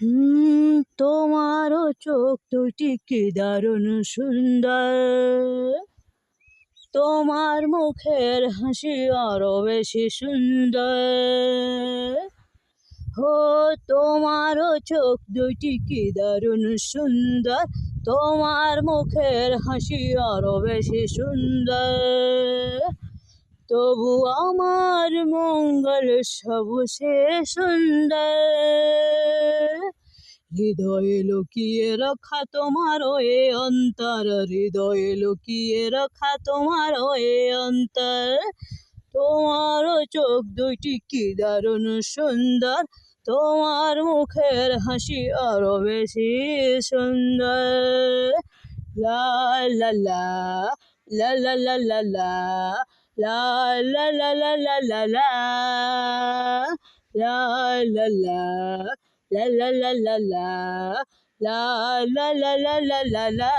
তোমারও চোখ দুটি কি দারুণ সুন্দর, তোমার মুখের হাসি আরো বেশি সুন্দর। হো, তোমারও চোখ দুটি কি দারুণ সুন্দর, তোমার মুখের হাসি আরো বেশি সুন্দর। তবু আমার মঙ্গল সবচেয়ে সুন্দর। হৃদয়ে লুকিয়ে রাখা তোমার এ অন্তর, হৃদয়ে লুকিয়ে রাখা তোমার এ অন্তর। তোমার চোখ দুটি কি দারুণ সুন্দর, তোমার মুখের হাসি আরো বেশি সুন্দর। লা লা লা লা লা লা লা লা লা লা লা লা লা লা লা লা লা লা la la la la la la la la la la la